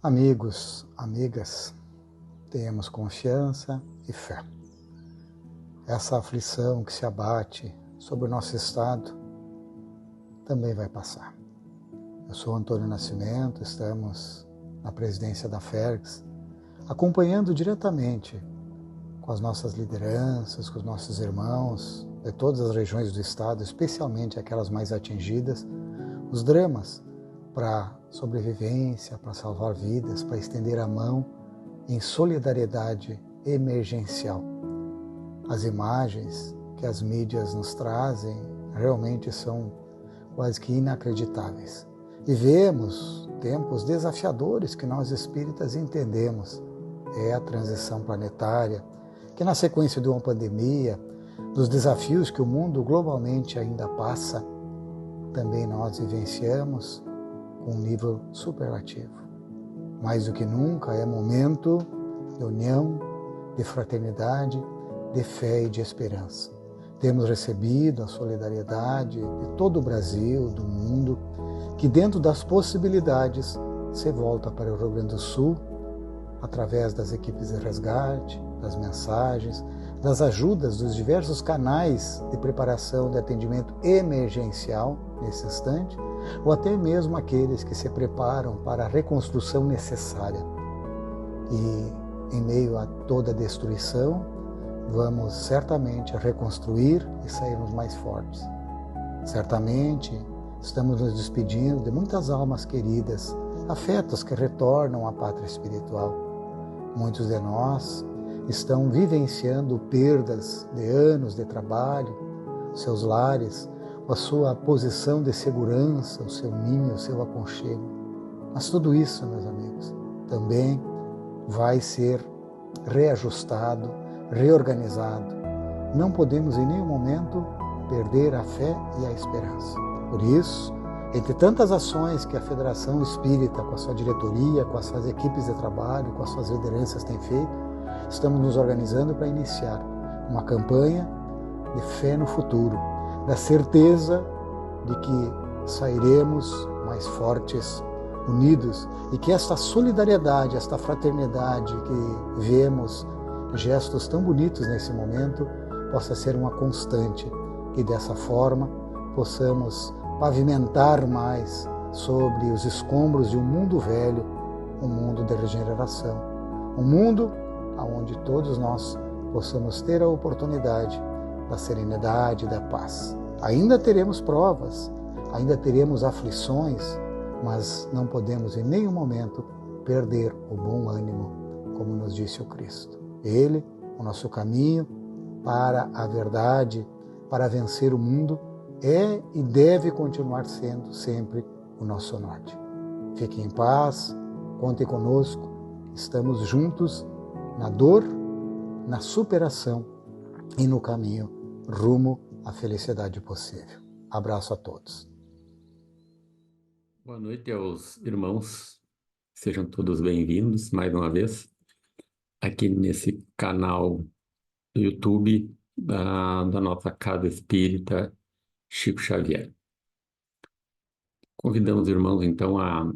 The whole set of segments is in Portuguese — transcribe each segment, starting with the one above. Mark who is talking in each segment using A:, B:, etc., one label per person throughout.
A: Amigos, amigas, tenhamos confiança e fé. Essa aflição que se abate sobre o nosso estado também vai passar. Eu sou Antônio Nascimento, estamos na presidência da FERGS, acompanhando diretamente com as nossas lideranças, com os nossos irmãos de todas as regiões do estado, especialmente aquelas mais atingidas, os dramas para sobrevivência, para salvar vidas, para estender a mão em solidariedade emergencial. As imagens que as mídias nos trazem realmente são quase que inacreditáveis. Vivemos tempos desafiadores que nós espíritas entendemos. É a transição planetária, que na sequência de uma pandemia, dos desafios que o mundo globalmente ainda passa, também nós vivenciamos com um nível superlativo. Mais do que nunca é momento de união, de fraternidade, de fé e de esperança. Temos recebido a solidariedade de todo o Brasil, do mundo, que dentro das possibilidades se volta para o Rio Grande do Sul, através das equipes de resgate, das mensagens, das ajudas dos diversos canais de preparação de atendimento emergencial nesse instante, ou até mesmo aqueles que se preparam para a reconstrução necessária. E em meio a toda a destruição, vamos certamente reconstruir e sairmos mais fortes. Certamente estamos nos despedindo de muitas almas queridas, afetos que retornam à pátria espiritual. Muitos de nós estão vivenciando perdas de anos de trabalho, seus lares, a sua posição de segurança, o seu ninho, o seu aconchego. Mas tudo isso, meus amigos, também vai ser reajustado, reorganizado. Não podemos em nenhum momento perder a fé e a esperança. Por isso, entre tantas ações que a Federação Espírita, com a sua diretoria, com as suas equipes de trabalho, com as suas lideranças tem feito, estamos nos organizando para iniciar uma campanha de fé no futuro, da certeza de que sairemos mais fortes, unidos, e que esta solidariedade, esta fraternidade que vemos, gestos tão bonitos nesse momento, possa ser uma constante, e dessa forma possamos pavimentar mais sobre os escombros de um mundo velho, um mundo de regeneração, um mundo onde todos nós possamos ter a oportunidade da serenidade e da paz. Ainda teremos provas, ainda teremos aflições, mas não podemos em nenhum momento perder o bom ânimo, como nos disse o Cristo. Ele, o nosso caminho para a verdade, para vencer o mundo, é e deve continuar sendo sempre o nosso norte. Fiquem em paz, contem conosco, estamos juntos na dor, na superação e no caminho rumo à felicidade possível. Abraço a todos.
B: Boa noite aos irmãos, sejam todos bem-vindos mais uma vez aqui nesse canal do YouTube da nossa Casa Espírita Chico Xavier. Convidamos os irmãos então a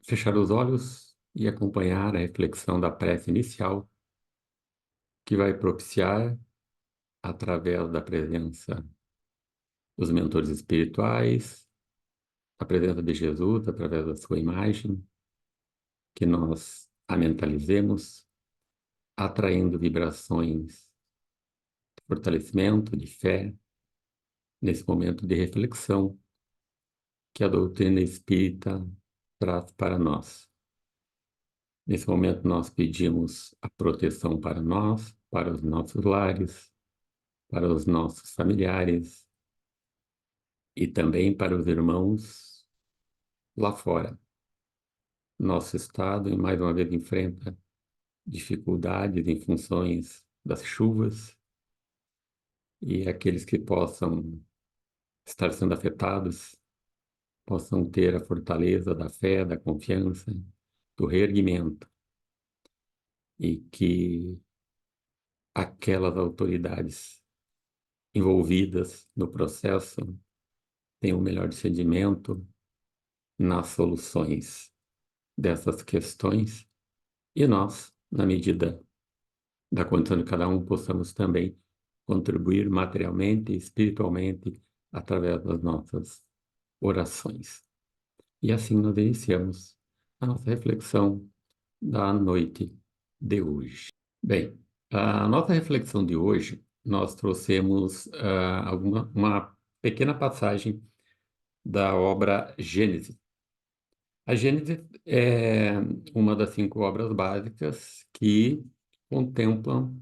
B: fechar os olhos e acompanhar a reflexão da prece inicial, que vai propiciar, através da presença dos mentores espirituais, a presença de Jesus através da sua imagem, que nós a mentalizemos, atraindo vibrações de fortalecimento, de fé, nesse momento de reflexão que a doutrina espírita traz para nós. Nesse momento nós pedimos a proteção para nós, para os nossos lares, para os nossos familiares e também para os irmãos lá fora. Nosso estado, mais uma vez, enfrenta dificuldades em funções das chuvas, e aqueles que possam estar sendo afetados possam ter a fortaleza da fé, da confiança, do reerguimento, e que aquelas autoridades envolvidas no processo tenham o melhor discernimento nas soluções dessas questões e nós, na medida da condição de cada um, possamos também contribuir materialmente e espiritualmente através das nossas orações. E assim nós iniciamos a nossa reflexão da noite de hoje. Bem, a nossa reflexão de hoje, nós trouxemos uma pequena passagem da obra Gênesis. A Gênesis é uma das 5 obras básicas que contemplam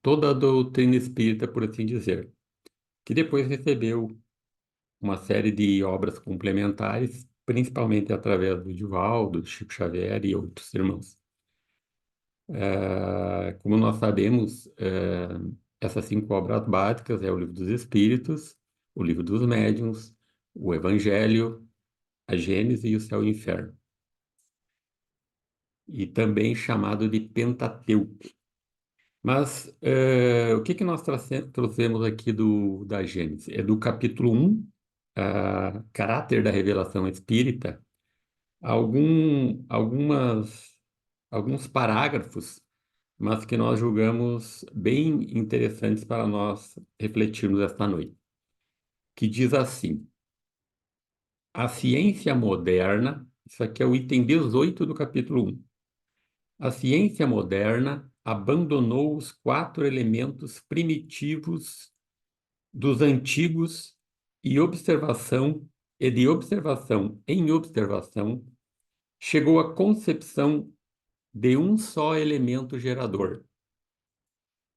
B: toda a doutrina espírita, por assim dizer, que depois recebeu uma série de obras complementares, principalmente através do Divaldo, do Chico Xavier e outros irmãos. Como nós sabemos, essas 5 obras básicas é o Livro dos Espíritos, o Livro dos Médiuns, o Evangelho, a Gênese e o Céu e o Inferno, e também chamado de Pentateuco. Mas o que nós trouxemos aqui da Gênese? É do capítulo 1, Caráter da Revelação Espírita, alguns parágrafos, mas que nós julgamos bem interessantes para nós refletirmos esta noite, que diz assim: a ciência moderna, isso aqui é o item 18 do capítulo 1, a ciência moderna abandonou os 4 elementos primitivos dos antigos e de observação em observação, chegou à concepção de um só elemento gerador,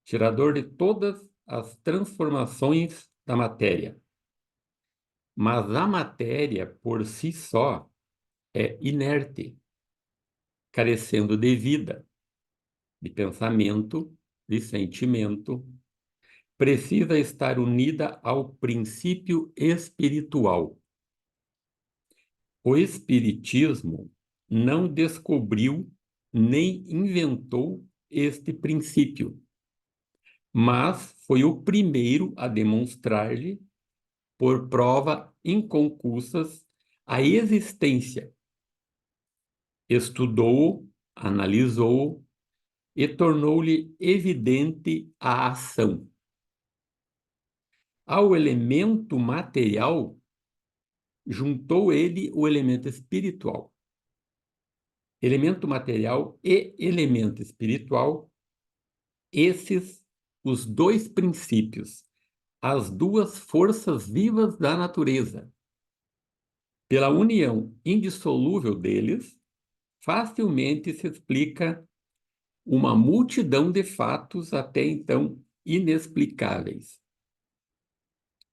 B: gerador de todas as transformações da matéria. Mas a matéria, por si só, é inerte, carecendo de vida, de pensamento, de sentimento, precisa estar unida ao princípio espiritual. O Espiritismo não descobriu nem inventou este princípio, mas foi o primeiro a demonstrar-lhe, por prova inconcussas, a existência. Estudou, analisou e tornou-lhe evidente a ação. Ao elemento material, juntou ele o elemento espiritual. Elemento material e elemento espiritual, esses os 2 princípios, as 2 forças vivas da natureza. Pela união indissolúvel deles, facilmente se explica uma multidão de fatos até então inexplicáveis.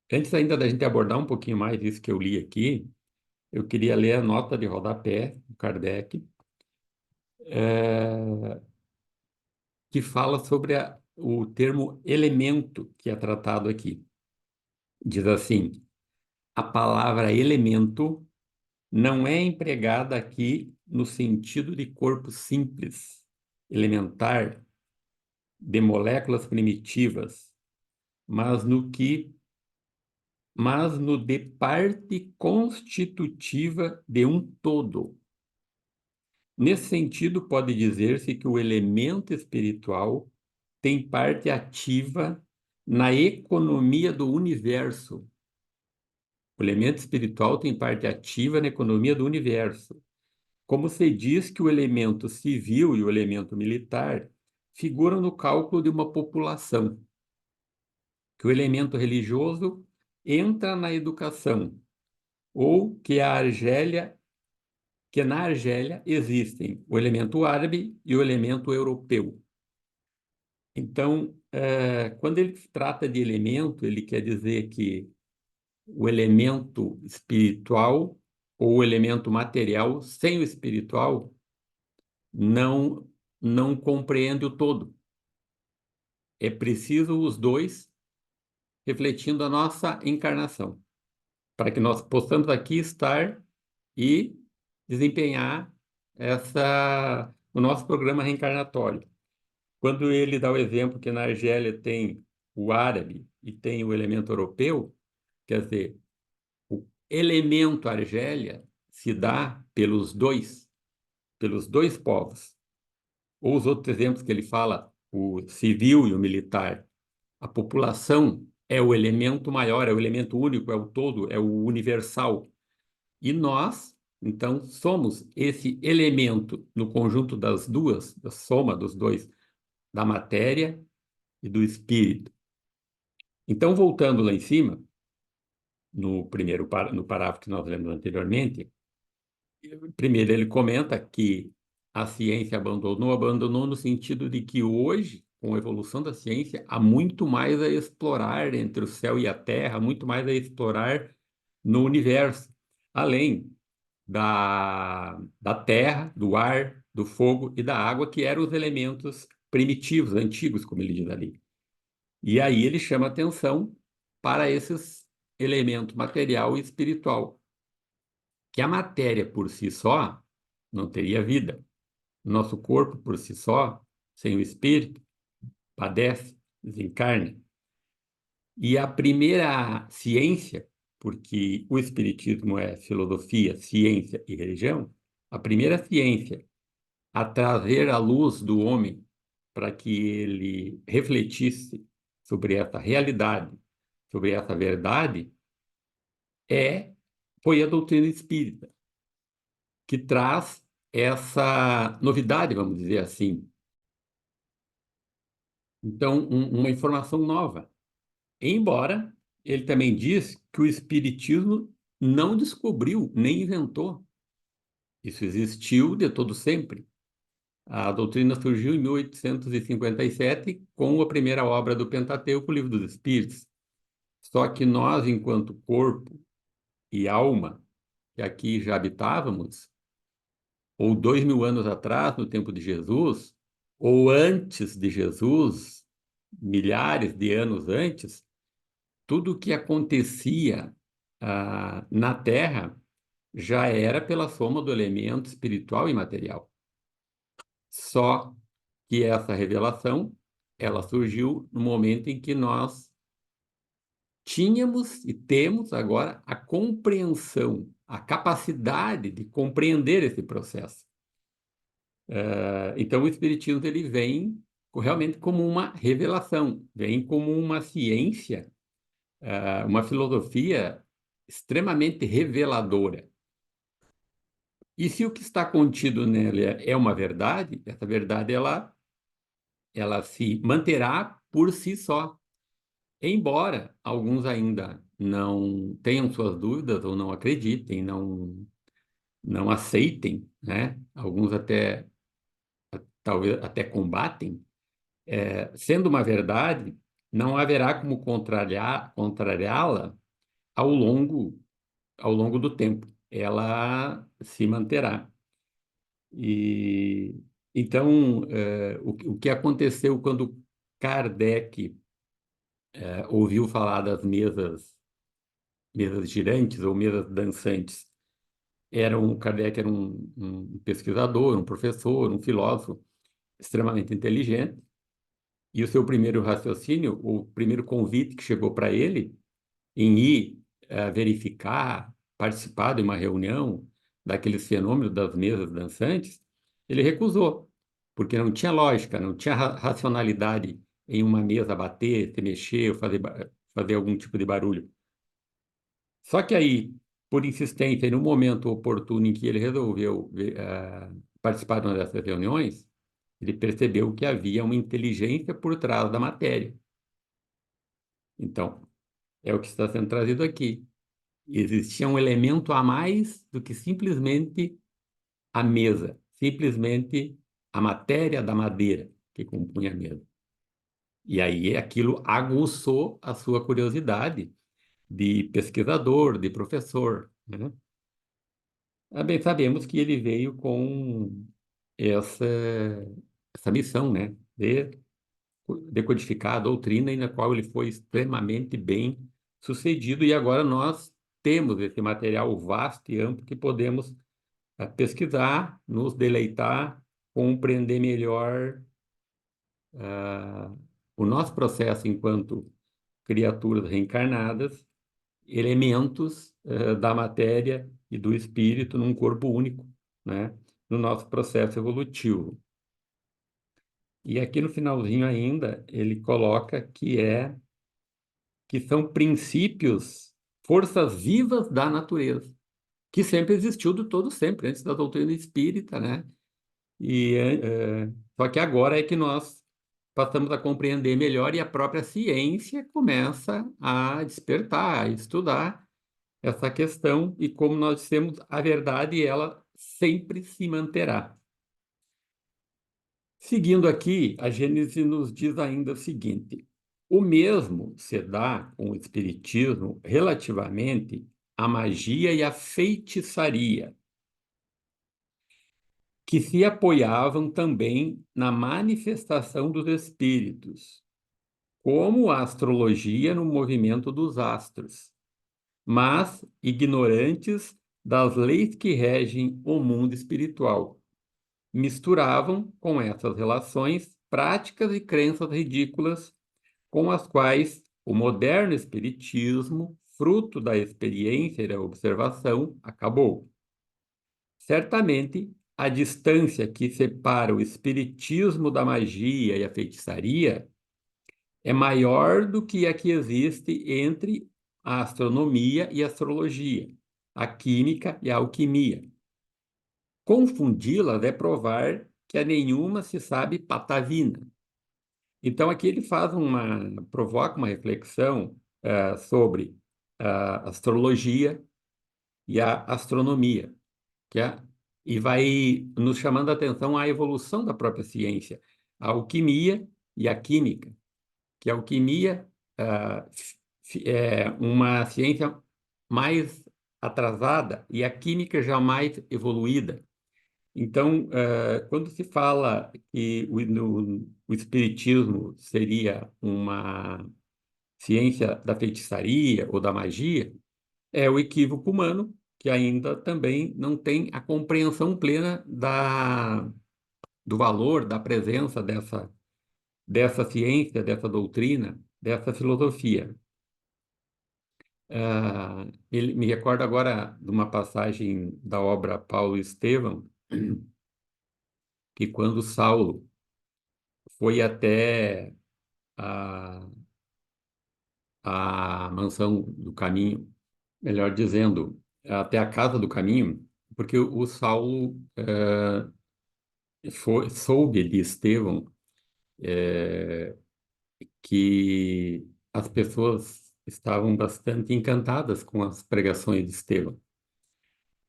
B: Antes ainda da gente abordar um pouquinho mais isso que eu li aqui, eu queria ler a nota de rodapé do Kardec, que fala sobre o termo elemento que é tratado aqui. Diz assim: a palavra elemento não é empregada aqui no sentido de corpo simples, elementar, de moléculas primitivas, mas no de parte constitutiva de um todo. Nesse sentido, pode dizer-se que o elemento espiritual tem parte ativa na economia do universo. O elemento espiritual tem parte ativa na economia do universo. Como se diz que o elemento civil e o elemento militar figuram no cálculo de uma população, que o elemento religioso entra na educação, ou que na Argélia existem o elemento árabe e o elemento europeu. Então, quando ele trata de elemento, ele quer dizer que o elemento espiritual ou o elemento material sem o espiritual não compreende o todo. É preciso os 2 refletindo a nossa encarnação, para que nós possamos aqui estar e desempenhar o nosso programa reencarnatório. Quando ele dá o exemplo que na Argélia tem o árabe e tem o elemento europeu, quer dizer, o elemento Argélia se dá pelos dois povos. Ou os outros exemplos que ele fala, o civil e o militar. A população é o elemento maior, é o elemento único, é o todo, é o universal. E nós, então, somos esse elemento no conjunto das duas, da soma dos dois, da matéria e do espírito. Então, voltando lá em cima, no parágrafo que nós lemos anteriormente, primeiro ele comenta que a ciência abandonou no sentido de que hoje, com a evolução da ciência, há muito mais a explorar entre o céu e a terra, muito mais a explorar no universo, além da terra, do ar, do fogo e da água, que eram os elementos primitivos, antigos, como ele diz ali. E aí ele chama atenção para esses elementos material e espiritual, que a matéria por si só não teria vida. Nosso corpo por si só, sem o espírito, padece, desencarna. E a primeira ciência, porque o espiritismo é filosofia, ciência e religião, a primeira ciência a trazer a luz do homem para que ele refletisse sobre essa realidade, sobre essa verdade, foi a doutrina espírita, que traz essa novidade, vamos dizer assim. Então, uma informação nova. Embora ele também diz que o espiritismo não descobriu nem inventou. Isso existiu de todo sempre. A doutrina surgiu em 1857 com a primeira obra do Pentateuco, o Livro dos Espíritos. Só que nós, enquanto corpo e alma, que aqui já habitávamos, ou 2000 anos atrás, no tempo de Jesus, ou antes de Jesus, milhares de anos antes, tudo o que acontecia na Terra já era pela soma do elemento espiritual e material. Só que essa revelação, ela surgiu no momento em que nós tínhamos e temos agora a compreensão, a capacidade de compreender esse processo. Então, o Espiritismo ele vem realmente como uma revelação, vem como uma ciência, uma filosofia extremamente reveladora. E se o que está contido nela é uma verdade, essa verdade ela se manterá por si só. Embora alguns ainda não tenham suas dúvidas ou não acreditem, não aceitem, né? Alguns até talvez até combatem, sendo uma verdade, não haverá como contrariá-la ao ao longo do tempo. Ela se manterá. E então, o que aconteceu quando Kardec ouviu falar das mesas girantes ou mesas dançantes? Kardec era um pesquisador, um professor, um filósofo extremamente inteligente, e o seu primeiro raciocínio, o primeiro convite que chegou para ele em ir verificar, participar de uma reunião daqueles fenômenos das mesas dançantes, ele recusou, porque não tinha lógica, não tinha racionalidade em uma mesa bater, se mexer, ou fazer algum tipo de barulho. Só que aí, por insistência, e no momento oportuno em que ele resolveu participar de uma dessas reuniões, ele percebeu que havia uma inteligência por trás da matéria. Então, é o que está sendo trazido aqui. Existia um elemento a mais do que simplesmente a mesa, simplesmente a matéria da madeira que compunha a mesa. E aí aquilo aguçou a sua curiosidade de pesquisador, de professor, né? Bem, sabemos que ele veio com essa, essa missão, né? De decodificar a doutrina, e na qual ele foi extremamente bem sucedido, e agora nós temos esse material vasto e amplo que podemos pesquisar, nos deleitar, compreender melhor o nosso processo enquanto criaturas reencarnadas, elementos da matéria e do espírito num corpo único, né? No nosso processo evolutivo. E aqui no finalzinho ainda, ele coloca que são princípios, forças vivas da natureza, que sempre existiu do todo sempre, antes da doutrina espírita, né? E só que agora é que nós passamos a compreender melhor e a própria ciência começa a despertar, a estudar essa questão e como nós temos a verdade, ela sempre se manterá. Seguindo aqui, a Gênese nos diz ainda o seguinte: o mesmo se dá com o espiritismo relativamente à magia e à feitiçaria, que se apoiavam também na manifestação dos espíritos, como a astrologia no movimento dos astros, mas ignorantes das leis que regem o mundo espiritual. Misturavam com essas relações práticas e crenças ridículas com as quais o moderno espiritismo, fruto da experiência e da observação, acabou. Certamente, a distância que separa o espiritismo da magia e a feitiçaria é maior do que a que existe entre a astronomia e a astrologia, a química e a alquimia. Confundi-las é provar que a nenhuma se sabe patavina. Então, aqui ele provoca uma reflexão sobre a astrologia e a astronomia, que é, e vai nos chamando a atenção à evolução da própria ciência, a alquimia e a química, que a alquimia é uma ciência mais atrasada e a química já mais evoluída. Então, quando se fala que o espiritismo seria uma ciência da feitiçaria ou da magia, é o equívoco humano que ainda também não tem a compreensão plena do valor, da presença dessa ciência, dessa doutrina, dessa filosofia. Ele me recorda agora de uma passagem da obra Paulo e Estevão, que quando Saulo foi até a, a mansão do caminho, melhor dizendo, até a casa do caminho, porque o Saulo soube de Estevão que as pessoas estavam bastante encantadas com as pregações de Estevão.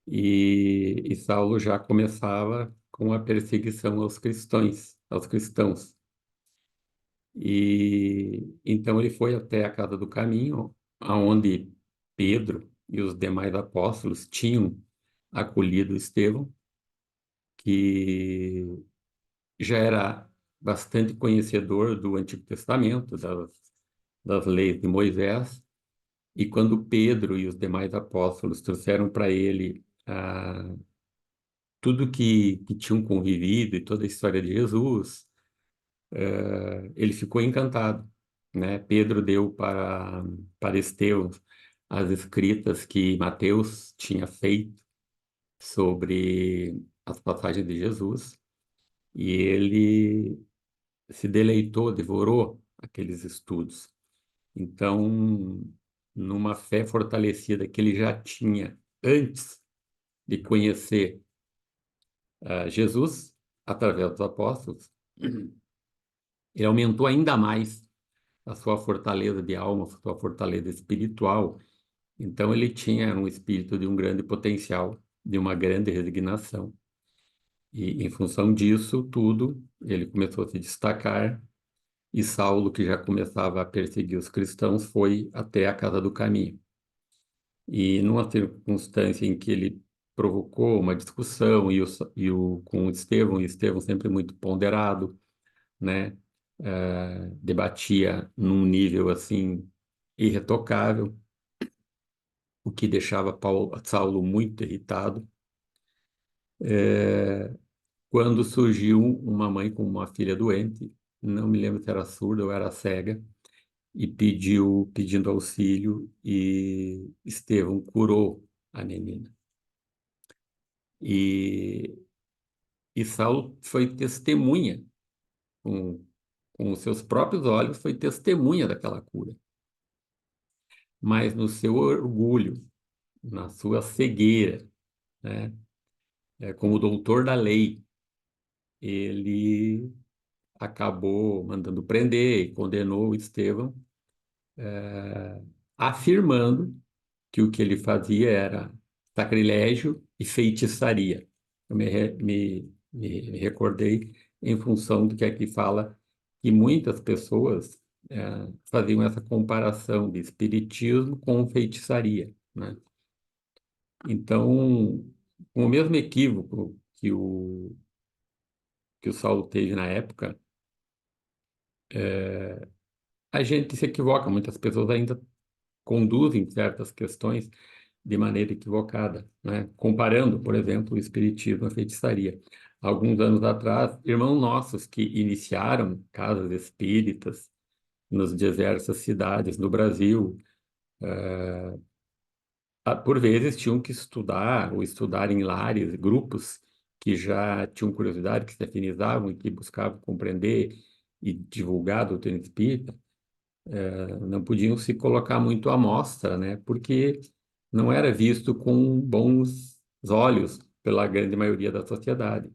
B: E Saulo já começava com a perseguição aos cristãos. E então ele foi até a casa do caminho, aonde Pedro e os demais apóstolos tinham acolhido Estevão, que já era bastante conhecedor do Antigo Testamento, das leis de Moisés, e quando Pedro e os demais apóstolos trouxeram para ele tudo que tinham convivido e toda a história de Jesus, ele ficou encantado, né? Pedro deu para Estevão as escritas que Mateus tinha feito sobre as passagens de Jesus, e ele se deleitou, devorou aqueles estudos. Então, numa fé fortalecida que ele já tinha antes de conhecer Jesus, através dos apóstolos, ele aumentou ainda mais a sua fortaleza de alma, a sua fortaleza espiritual. Então, ele tinha um espírito de um grande potencial, de uma grande resignação. E, em função disso tudo, ele começou a se destacar. E Saulo, que já começava a perseguir os cristãos, foi até a casa do caminho. E numa circunstância em que ele provocou uma discussão com Estevão, e Estevão sempre muito ponderado, né? Debatia num nível assim irretocável, o que deixava Saulo muito irritado. Quando surgiu uma mãe com uma filha doente, não me lembro se era surda ou era cega, e pedindo auxílio, e Estevão curou a menina. E, e Saulo foi testemunha, com os seus próprios olhos, foi testemunha daquela cura. Mas no seu orgulho, na sua cegueira, né, como doutor da lei, ele acabou mandando prender e condenou Estevão, afirmando que o que ele fazia era sacrilégio e feitiçaria. Eu me recordei em função do que aqui fala que muitas pessoas faziam essa comparação de espiritismo com feitiçaria, né? Então, com o mesmo equívoco que o Saulo teve na época, a gente se equivoca. Muitas pessoas ainda conduzem certas questões de maneira equivocada, né? Comparando, por exemplo, o espiritismo à feitiçaria. Alguns anos atrás, irmãos nossos que iniciaram casas espíritas nas diversas cidades no Brasil, por vezes tinham que estudar ou estudar em lares, grupos que já tinham curiosidade, que se afinizavam e que buscavam compreender e divulgar a doutrina espírita, não podiam se colocar muito à mostra, né? Porque não era visto com bons olhos pela grande maioria da sociedade.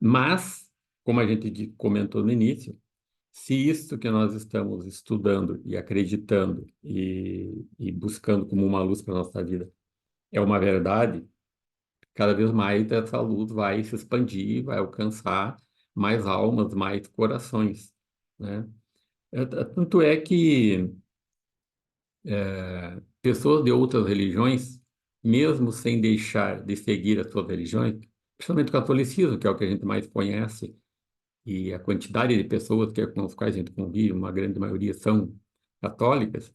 B: Mas, como a gente comentou no início, se isto que nós estamos estudando e acreditando e buscando como uma luz para a nossa vida é uma verdade, cada vez mais essa luz vai se expandir, vai alcançar mais almas, mais corações, né? Tanto é que pessoas de outras religiões, mesmo sem deixar de seguir as suas religiões, principalmente o catolicismo, que é o que a gente mais conhece, e a quantidade de pessoas com as quais a gente convive, uma grande maioria são católicas,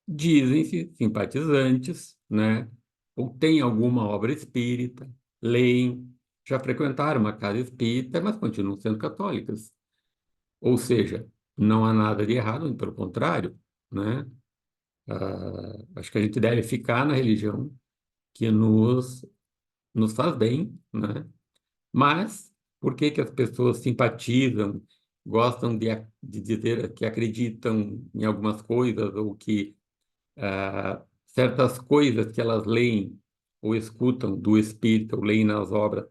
B: dizem-se simpatizantes, né? Ou têm alguma obra espírita, leem, já frequentaram uma casa espírita, mas continuam sendo católicas. Ou seja, não há nada de errado, pelo contrário, né? Acho que a gente deve ficar na religião que nos faz bem, né? Mas por que que as pessoas simpatizam, gostam de dizer que acreditam em algumas coisas ou que certas coisas que elas leem ou escutam do Espírito ou leem nas obras,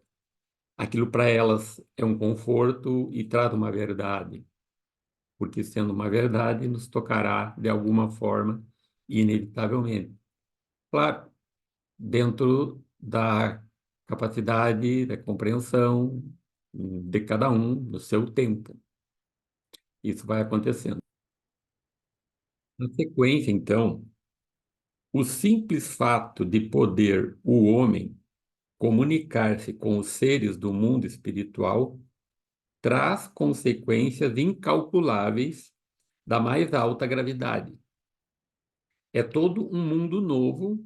B: aquilo para elas é um conforto e traz uma verdade, porque sendo uma verdade nos tocará de alguma forma, inevitavelmente. Claro, dentro da capacidade, da compreensão de cada um, no seu tempo. Isso vai acontecendo. Na sequência, então, o simples fato de poder o homem comunicar-se com os seres do mundo espiritual traz consequências incalculáveis da mais alta gravidade. É todo um mundo novo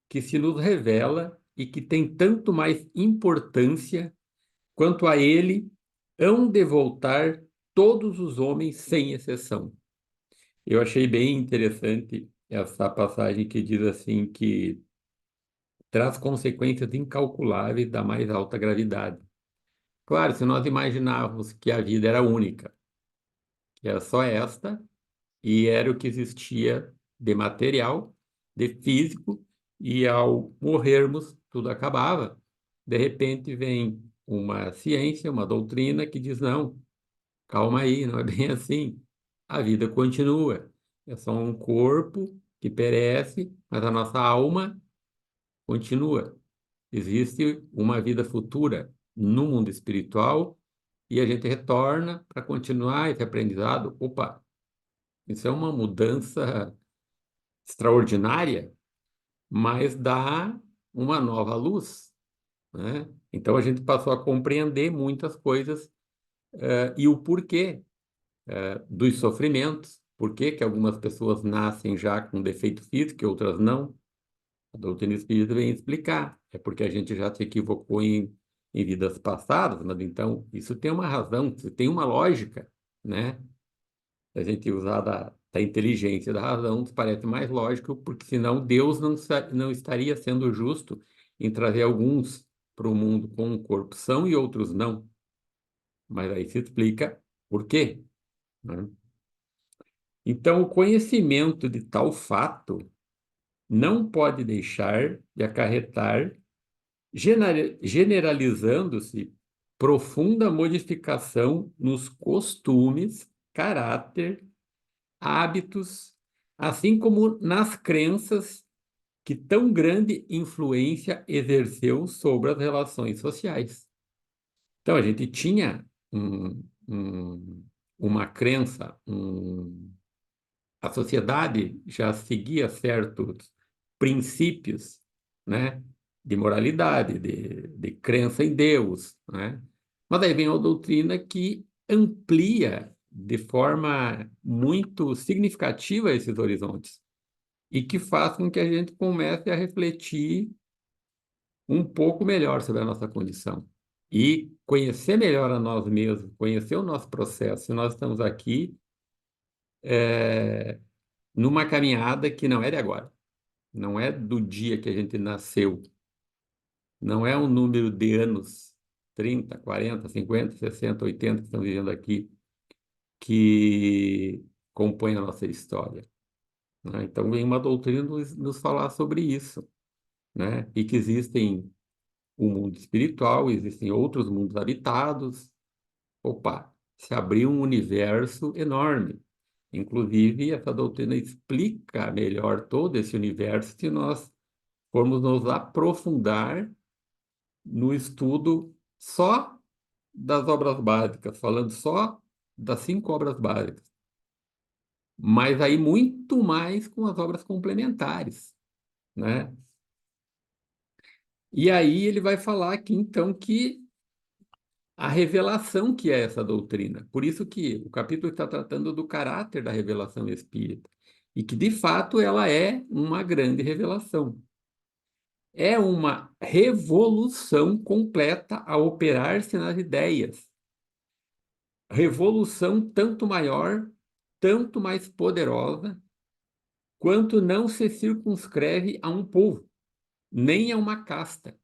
B: que se nos revela e que tem tanto mais importância quanto a ele hão de voltar todos os homens sem exceção. Eu achei bem interessante essa passagem que diz assim que traz consequências incalculáveis da mais alta gravidade. Claro, se nós imaginávamos que a vida era única, que era só esta, e era o que existia de material, de físico, e ao morrermos, tudo acabava. De repente vem uma ciência, uma doutrina que diz: não, calma aí, não é bem assim. A vida continua. É só um corpo que perece, mas a nossa alma continua. Existe uma vida futura no mundo espiritual e a gente retorna para continuar esse aprendizado. Opa, isso é uma mudança extraordinária, mas dá uma nova luz, né? Então a gente passou a compreender muitas coisas, e o porquê dos sofrimentos, por que que algumas pessoas nascem já com defeito físico e outras não. A doutrina espírita vem explicar. É porque a gente já se equivocou em vidas passadas, mas então isso tem uma razão, isso tem uma lógica, né? Se a gente usar da inteligência, da razão, parece mais lógico, porque senão Deus não estaria sendo justo em trazer alguns para o mundo com um corpo são e outros não. Mas aí se explica por quê, né? Então, o conhecimento de tal fato não pode deixar de acarretar, generalizando-se, profunda modificação nos costumes, caráter, hábitos, assim como nas crenças que tão grande influência exerceu sobre as relações sociais. Então, a gente tinha uma crença, a sociedade já seguia certos princípios, né, de moralidade, de crença em Deus, né? Mas aí vem a doutrina que amplia de forma muito significativa esses horizontes e que faz com que a gente comece a refletir um pouco melhor sobre a nossa condição e conhecer melhor a nós mesmos, conhecer o nosso processo. Se nós estamos aqui numa caminhada que não é de agora, não é do dia que a gente nasceu, não é um número de anos, 30, 40, 50, 60, 80 que estão vivendo aqui, que compõe a nossa história, né? Então vem uma doutrina nos falar sobre isso, né? E que existem o mundo espiritual, existem outros mundos habitados. Opa, se abriu um universo enorme. Inclusive, essa doutrina explica melhor todo esse universo se nós formos nos aprofundar no estudo só das obras básicas, falando só das 5 obras básicas, mas aí muito mais com as obras complementares, né? E aí ele vai falar aqui, então, que a revelação que é essa doutrina. Por isso que o capítulo está tratando do caráter da revelação espírita, e que, de fato, ela é uma grande revelação. É uma revolução completa a operar-se nas ideias. Revolução tanto maior, tanto mais poderosa, quanto não se circunscreve a um povo, nem a uma casta,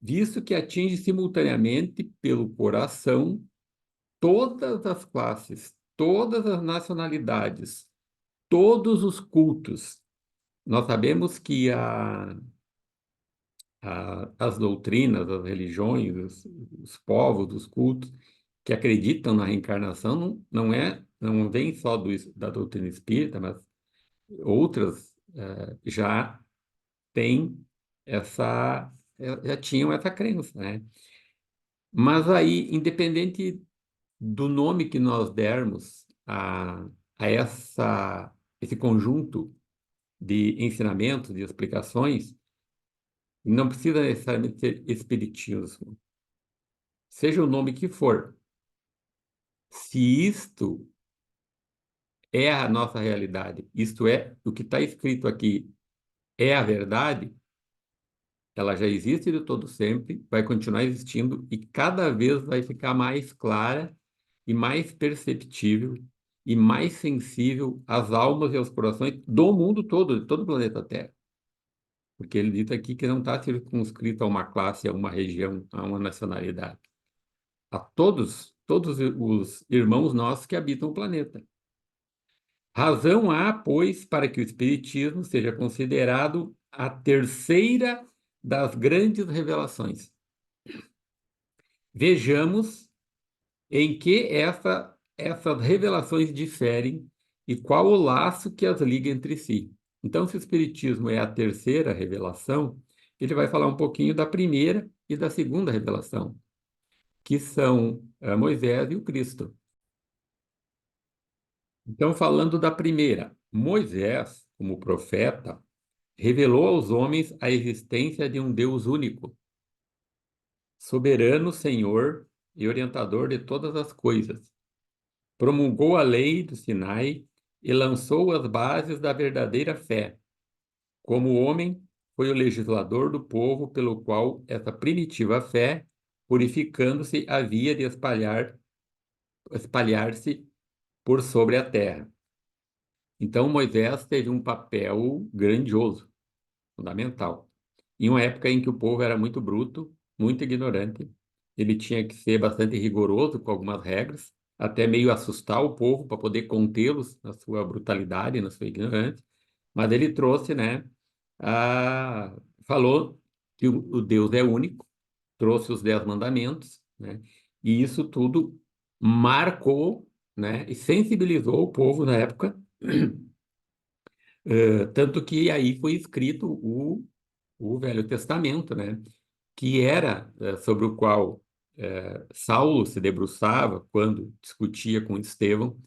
B: visto que atinge simultaneamente pelo coração todas as classes, todas as nacionalidades, todos os cultos. Nós sabemos que as doutrinas, as religiões, os povos, os cultos que acreditam na reencarnação não vem só da doutrina espírita, mas outras já têm já tinham essa crença, né? Mas aí, independente do nome que nós dermos a esse conjunto de ensinamentos, de explicações, não precisa necessariamente ser espiritismo, seja o nome que for. Se isto é a nossa realidade, isto é, o que está escrito aqui é a verdade, ela já existe de todo sempre, vai continuar existindo e cada vez vai ficar mais clara e mais perceptível e mais sensível às almas e aos corações do mundo todo, de todo o planeta Terra. Porque ele diz aqui que não está circunscrito a uma classe, a uma região, a uma nacionalidade. A todos os irmãos nossos que habitam o planeta. Razão há, pois, para que o Espiritismo seja considerado a terceira das grandes revelações. Vejamos em que essas revelações diferem e qual o laço que as liga entre si. Então, se o Espiritismo é a terceira revelação, ele vai falar um pouquinho da primeira e da segunda revelação, que são Moisés e o Cristo. Então, falando da primeira, Moisés, como profeta, revelou aos homens a existência de um Deus único, soberano Senhor e orientador de todas as coisas. Promulgou a lei do Sinai e lançou as bases da verdadeira fé. Como homem, foi o legislador do povo pelo qual essa primitiva fé, purificando-se, havia de espalhar-se por sobre a terra. Então, Moisés teve um papel grandioso, fundamental. em uma época em que o povo era muito bruto, muito ignorante. Ele tinha que ser bastante rigoroso com algumas regras, até meio assustar o povo para poder contê-los na sua brutalidade, na sua ignorância. Mas ele trouxe, né, falou que o Deus é único, trouxe os 10 mandamentos, né, e isso tudo marcou, né, e sensibilizou o povo na época, tanto que aí foi escrito o Velho Testamento, né, que era sobre o qual Saulo se debruçava quando discutia com Estevão,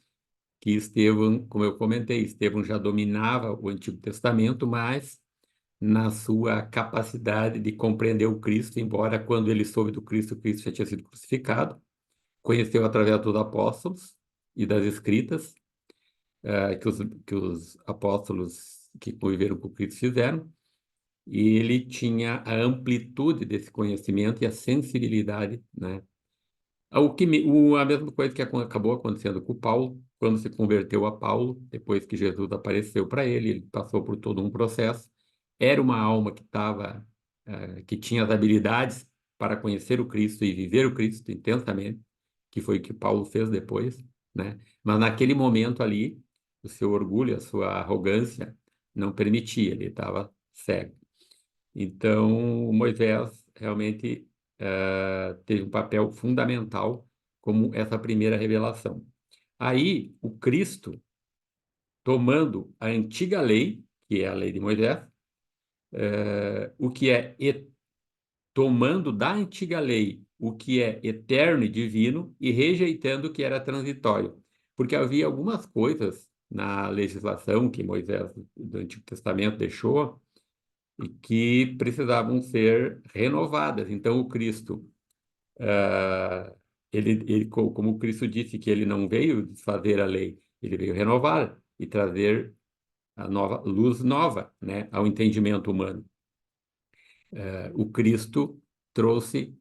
B: que Estevão, como eu comentei, Estevão já dominava o Antigo Testamento, mas na sua capacidade de compreender o Cristo, embora quando ele soube do Cristo, o Cristo já tinha sido crucificado, conheceu através dos apóstolos e das escritas, que os apóstolos que conviveram com Cristo fizeram, e ele tinha a amplitude desse conhecimento e a sensibilidade, né? A mesma coisa que acabou acontecendo com o Paulo, quando se converteu a Paulo, depois que Jesus apareceu para ele, ele passou por todo um processo. Era uma alma que tinha as habilidades para conhecer o Cristo e viver o Cristo intensamente, que foi o que Paulo fez depois, né? Mas naquele momento ali, o seu orgulho, a sua arrogância não permitia, ele estava cego. Então, Moisés realmente teve um papel fundamental como essa primeira revelação. Aí, o Cristo, tomando a antiga lei, que é a lei de Moisés, o que é tomando da antiga lei o que é eterno e divino e rejeitando o que era transitório. Porque havia algumas coisas na legislação que Moisés do Antigo Testamento deixou e que precisavam ser renovadas. Então, o Cristo, ah, como o Cristo disse que ele não veio desfazer a lei, ele veio renovar e trazer a nova luz nova, né, ao entendimento humano. O Cristo trouxe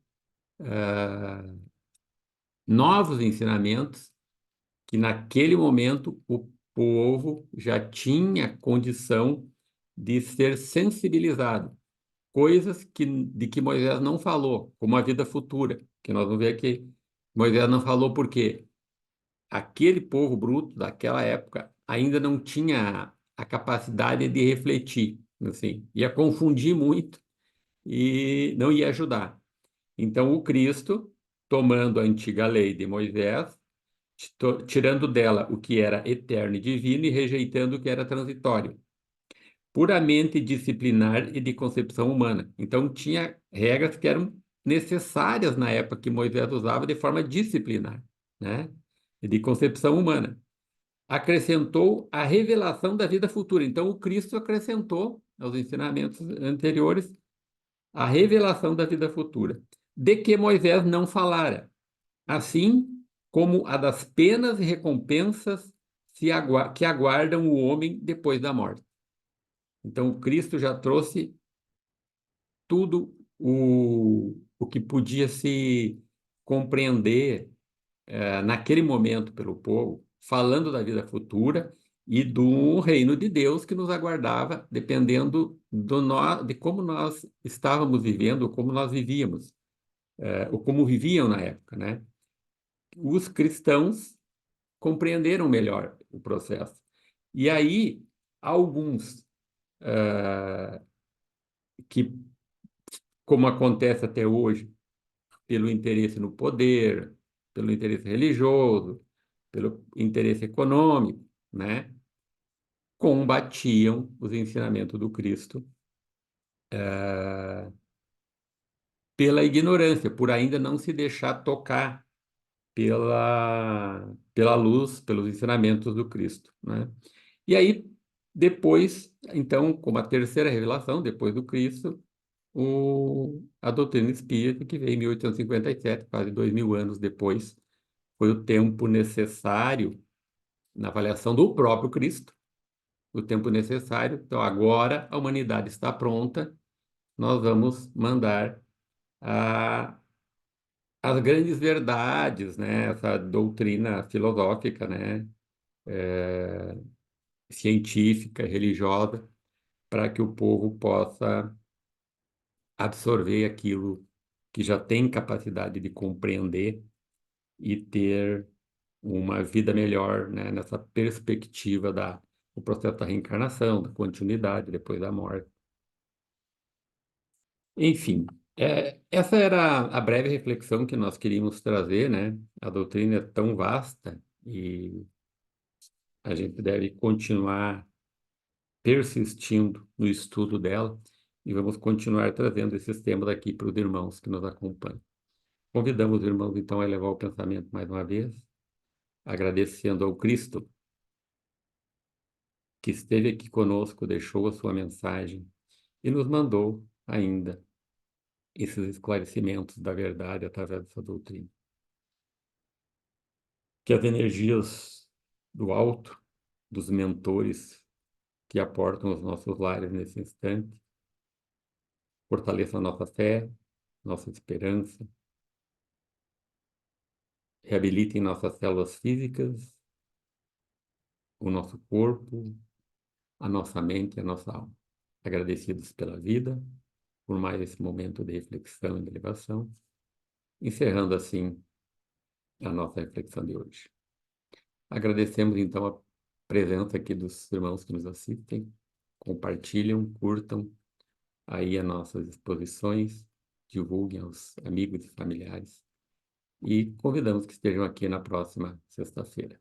B: novos ensinamentos que naquele momento o povo já tinha condição de ser sensibilizado. Coisas de que Moisés não falou, como a vida futura, que nós vamos ver que Moisés não falou porque aquele povo bruto daquela época ainda não tinha a capacidade de refletir, assim, ia confundir muito e não ia ajudar. Então, o Cristo, tomando a antiga lei de Moisés, tirando dela o que era eterno e divino e rejeitando o que era transitório, puramente disciplinar e de concepção humana. Então, tinha regras que eram necessárias na época que Moisés usava de forma disciplinar, né? E de concepção humana. Acrescentou a revelação da vida futura. Então, o Cristo acrescentou aos ensinamentos anteriores a revelação da vida futura, de que Moisés não falara, assim como a das penas e recompensas que aguardam o homem depois da morte. Então, o Cristo já trouxe tudo o que podia se compreender naquele momento pelo povo, falando da vida futura e do reino de Deus que nos aguardava, dependendo de como nós estávamos vivendo, como nós vivíamos, ou como viviam na época, né? Os cristãos compreenderam melhor o processo. E aí, alguns que, como acontece até hoje, pelo interesse no poder, pelo interesse religioso, pelo interesse econômico, né? Combatiam os ensinamentos do Cristo pela ignorância, por ainda não se deixar tocar pela luz, pelos ensinamentos do Cristo, né? E aí, depois, então, como a terceira revelação, depois do Cristo, a doutrina espírita, que veio em 1857, quase 2000 anos depois, foi o tempo necessário na avaliação do próprio Cristo, o tempo necessário. Então, agora a humanidade está pronta, nós vamos mandar a, as grandes verdades, né? Essa doutrina filosófica, né? Científica, religiosa, para que o povo possa absorver aquilo que já tem capacidade de compreender e ter uma vida melhor, né, nessa perspectiva do processo da reencarnação, da continuidade depois da morte. Enfim, essa era a breve reflexão que nós queríamos trazer, né? A doutrina é tão vasta e a gente deve continuar persistindo no estudo dela e vamos continuar trazendo esses temas aqui para os irmãos que nos acompanham. Convidamos os irmãos, então, a elevar o pensamento mais uma vez, agradecendo ao Cristo que esteve aqui conosco, deixou a sua mensagem e nos mandou ainda esses esclarecimentos da verdade através dessa doutrina. Que as energias do alto, dos mentores que aportam os nossos lares nesse instante, fortaleçam a nossa fé, nossa esperança, reabilitem nossas células físicas, o nosso corpo, a nossa mente e a nossa alma. Agradecidos pela vida, por mais esse momento de reflexão e de elevação, encerrando assim a nossa reflexão de hoje. Agradecemos então a presença aqui dos irmãos que nos assistem, compartilham, curtam aí as nossas exposições, divulguem aos amigos e familiares e convidamos que estejam aqui na próxima sexta-feira.